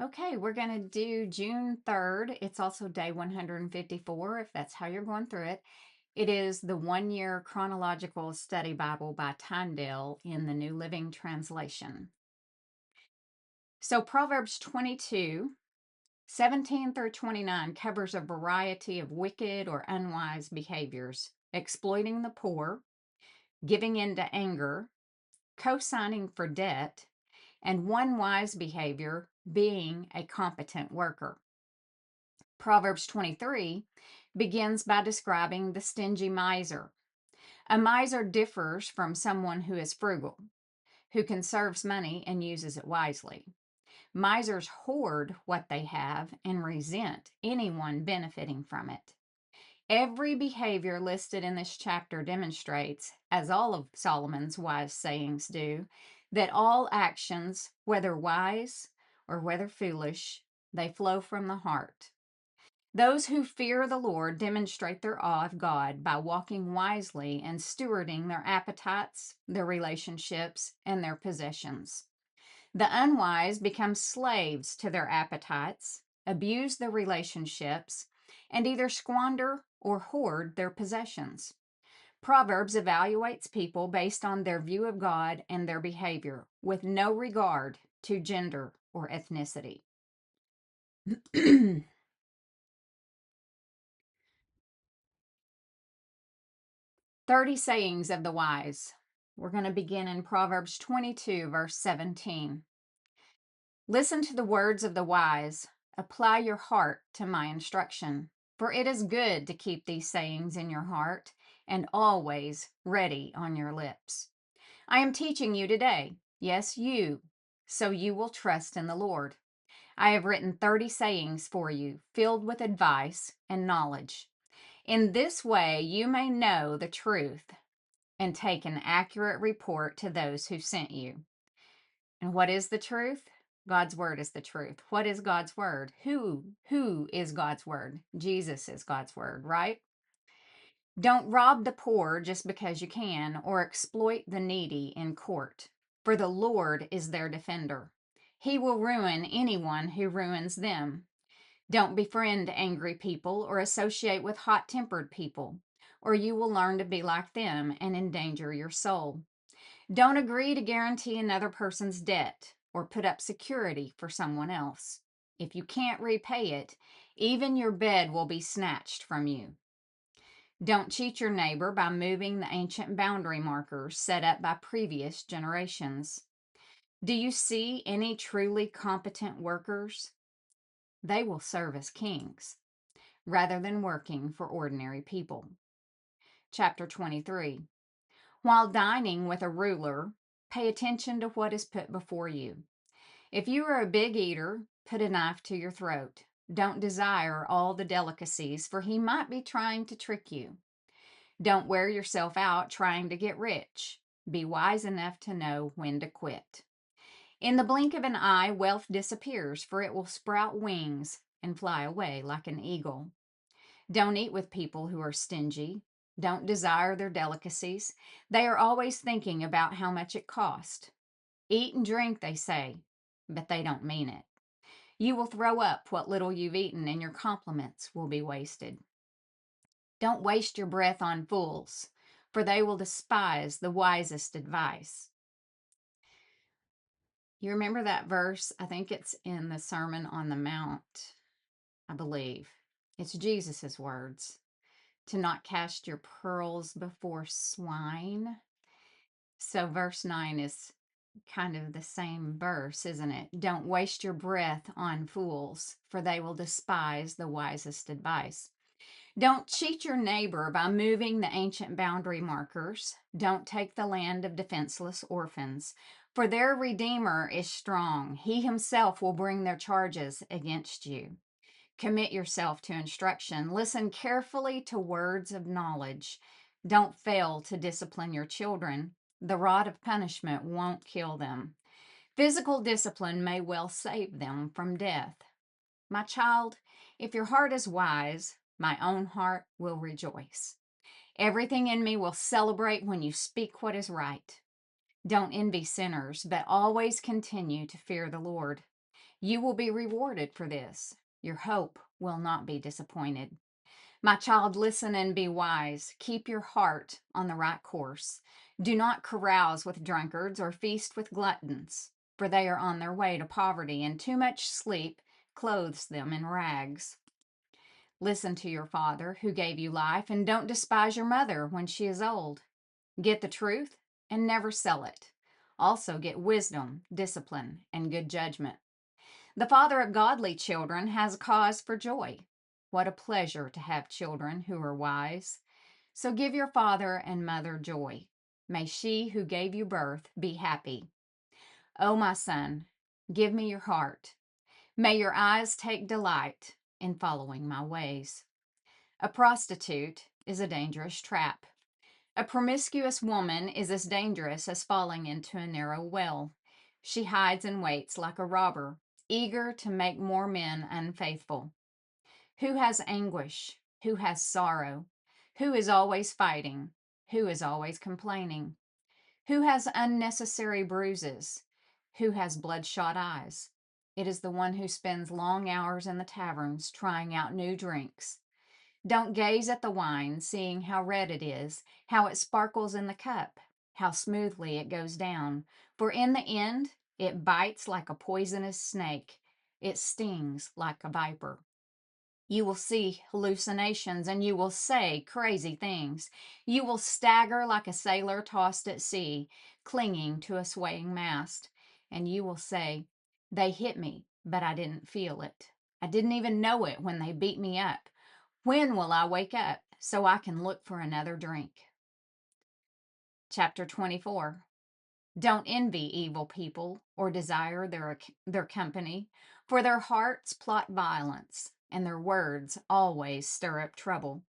Okay, we're going to do June 3rd. It's also day 154, if that's how you're going through it. It is the 1 year chronological study Bible by Tyndale in the New Living Translation. So, Proverbs 22:17 through 29 covers a variety of wicked or unwise behaviors: exploiting the poor, giving in to anger, co signing for debt, and one wise behavior, being a competent worker. Proverbs 23 begins by describing the stingy miser. A miser differs from someone who is frugal, who conserves money and uses it wisely. Misers hoard what they have and resent anyone benefiting from it. Every behavior listed in this chapter demonstrates, as all of Solomon's wise sayings do, that all actions, whether wise or whether foolish, they flow from the heart. Those who fear the Lord demonstrate their awe of God by walking wisely and stewarding their appetites, their relationships, and their possessions. The unwise become slaves to their appetites, abuse their relationships, and either squander or hoard their possessions. Proverbs evaluates people based on their view of God and their behavior, with no regard to gender or ethnicity. 30 sayings of the wise. We're going to begin in Proverbs 22, verse 17. Listen to the words of the wise. Apply your heart to my instruction. For it is good to keep these sayings in your heart and always ready on your lips. I am teaching you today. Yes, you. So you will trust in the Lord. I have written 30 sayings for you, filled with advice and knowledge. In this way, you may know the truth and take an accurate report to those who sent you. And what is the truth? God's word is the truth. What is God's word? Who is God's word? Jesus is God's word, right? Don't rob the poor just because you can, or exploit the needy in court, for the Lord is their defender. He will ruin anyone who ruins them. Don't befriend angry people or associate with hot-tempered people, or you will learn to be like them and endanger your soul. Don't agree to guarantee another person's debt or put up security for someone else. If you can't repay it, even your bed will be snatched from you. Don't cheat your neighbor by moving the ancient boundary markers set up by previous generations. Do you see any truly competent workers? They will serve as kings rather than working for ordinary people. Chapter 23. While dining with a ruler, pay attention to what is put before you. If you are a big eater, put a knife to your throat. Don't desire all the delicacies, for he might be trying to trick you. Don't wear yourself out trying to get rich. Be wise enough to know when to quit. In the blink of an eye, wealth disappears, for it will sprout wings and fly away like an eagle. Don't eat with people who are stingy. Don't desire their delicacies. They are always thinking about how much it cost. Eat and drink, they say, but they don't mean it. You will throw up what little you've eaten, and your compliments will be wasted. Don't waste your breath on fools, for they will despise the wisest advice. You remember that verse? I think it's in the Sermon on the Mount, I believe. It's Jesus's words. To not cast your pearls before swine. So verse 9 is kind of the same verse, isn't it? Don't waste your breath on fools, for they will despise the wisest advice. Don't cheat your neighbor by moving the ancient boundary markers. Don't take the land of defenseless orphans, for their Redeemer is strong. He himself will bring their charges against you. Commit yourself to instruction. Listen carefully to words of knowledge. Don't fail to discipline your children. The rod of punishment won't kill them. Physical discipline may well save them from death. My child, if your heart is wise, my own heart will rejoice. Everything in me will celebrate when you speak what is right. Don't envy sinners, but always continue to fear the Lord. You will be rewarded for this. Your hope will not be disappointed. My child, listen and be wise. Keep your heart on the right course. Do not carouse with drunkards or feast with gluttons, for they are on their way to poverty, and too much sleep clothes them in rags. Listen to your father who gave you life, and don't despise your mother when she is old. Get the truth and never sell it. Also, get wisdom, discipline, and good judgment. The father of godly children has cause for joy. What a pleasure to have children who are wise. So give your father and mother joy. May she who gave you birth be happy. O my son, give me your heart. May your eyes take delight in following my ways. A prostitute is a dangerous trap. A promiscuous woman is as dangerous as falling into a narrow well. She hides and waits like a robber, eager to make more men unfaithful. Who has anguish? Who has sorrow? Who is always fighting? Who is always complaining? Who has unnecessary bruises? Who has bloodshot eyes? It is the one who spends long hours in the taverns trying out new drinks. Don't gaze at the wine, seeing how red it is, how it sparkles in the cup, how smoothly it goes down. For in the end, it bites like a poisonous snake. It stings like a viper. You will see hallucinations and you will say crazy things. You will stagger like a sailor tossed at sea, clinging to a swaying mast. And you will say, they hit me, but I didn't feel it. I didn't even know it when they beat me up. When will I wake up so I can look for another drink? Chapter 24. Don't envy evil people or desire their company, for their hearts plot violence, and their words always stir up trouble.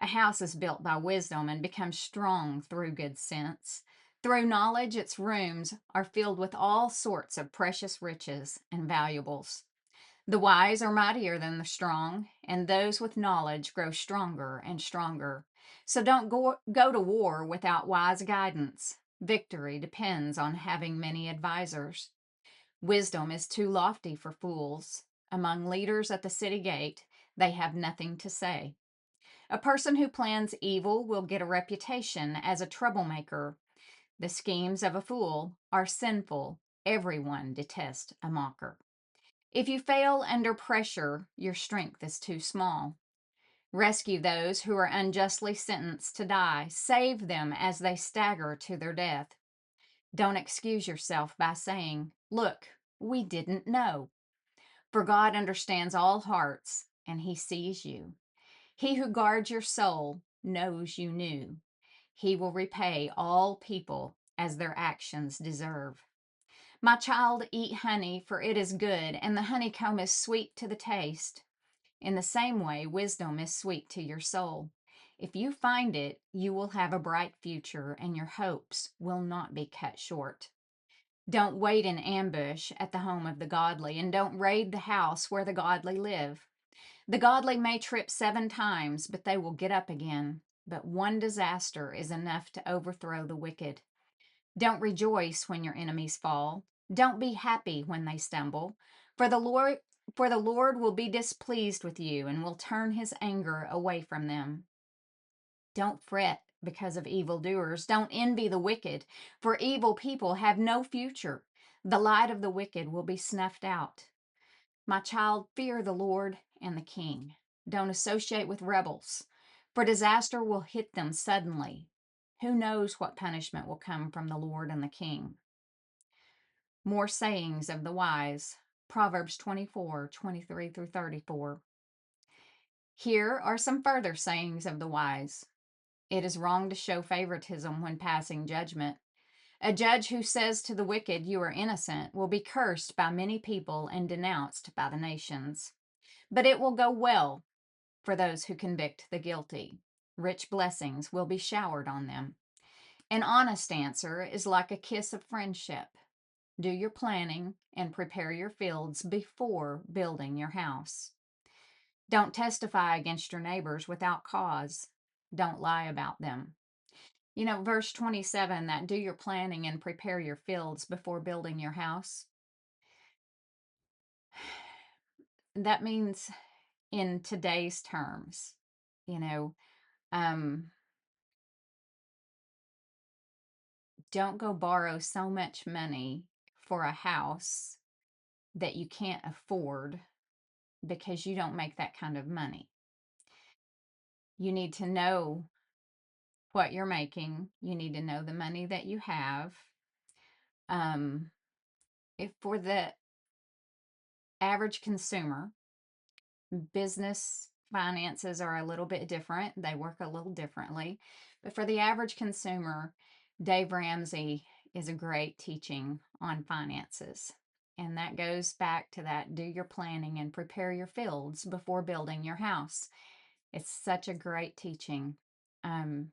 A house is built by wisdom and becomes strong through good sense. Through knowledge, its rooms are filled with all sorts of precious riches and valuables. The wise are mightier than the strong, and those with knowledge grow stronger and stronger. So don't go to war without wise guidance. Victory depends on having many advisors. Wisdom is too lofty for fools. Among leaders at the city gate, they have nothing to say. A person who plans evil will get a reputation as a troublemaker. The schemes of a fool are sinful. Everyone detests a mocker. If you fail under pressure, your strength is too small. Rescue those who are unjustly sentenced to die. Save them as they stagger to their death. Don't excuse yourself by saying, "Look, we didn't know." For God understands all hearts, and He sees you. He who guards your soul knows you knew. He will repay all people as their actions deserve. My child, eat honey, for it is good, and the honeycomb is sweet to the taste. In the same way, wisdom is sweet to your soul. If you find it, you will have a bright future, and your hopes will not be cut short. Don't wait in ambush at the home of the godly, and don't raid the house where the godly live. The godly may trip 7 times, but they will get up again. But one disaster is enough to overthrow the wicked. Don't rejoice when your enemies fall. Don't be happy when they stumble, for the Lord will be displeased with you and will turn his anger away from them. Don't fret because of evildoers. Don't envy the wicked, for evil people have no future. The light of the wicked will be snuffed out. My child, fear the Lord and the king. Don't associate with rebels, for disaster will hit them suddenly. Who knows what punishment will come from the Lord and the king? More sayings of the wise. Proverbs 24:23 through 34. Here are some further sayings of the wise. It is wrong to show favoritism when passing judgment. A judge who says to the wicked, "You are innocent," will be cursed by many people and denounced by the nations. But it will go well for those who convict the guilty. Rich blessings will be showered on them. An honest answer is like a kiss of friendship. Do your planning and prepare your fields before building your house. Don't testify against your neighbors without cause. Don't lie about them. Verse 27, that do your planning and prepare your fields before building your house. that means in today's terms, you know, um, don't go borrow so much money for a house that you can't afford because you don't make that kind of money. You need to know what you're making. You need to know the money that you have. Um, if for the average consumer, business finances are a little bit different. They work a little differently. But for the average consumer, Dave Ramsey is a great teaching on finances. And that goes back to that do your planning and prepare your fields before building your house. It's such a great teaching. Um,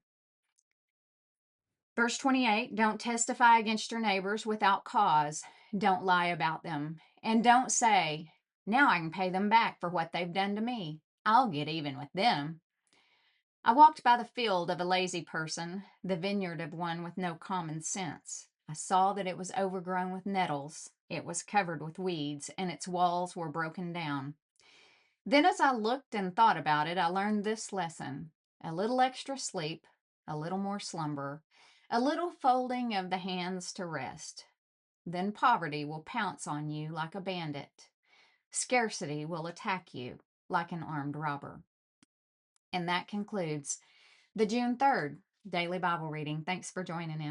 Verse 28, don't testify against your neighbors without cause. Don't lie about them. And don't say, now I can pay them back for what they've done to me. I'll get even with them. I walked by the field of a lazy person, the vineyard of one with no common sense. I saw that it was overgrown with nettles, it was covered with weeds, and its walls were broken down. Then, as I looked and thought about it, I learned this lesson: a little extra sleep, a little more slumber, a little folding of the hands to rest. Then poverty will pounce on you like a bandit. Scarcity will attack you like an armed robber. And that concludes the June 3rd Daily Bible Reading. Thanks for joining in.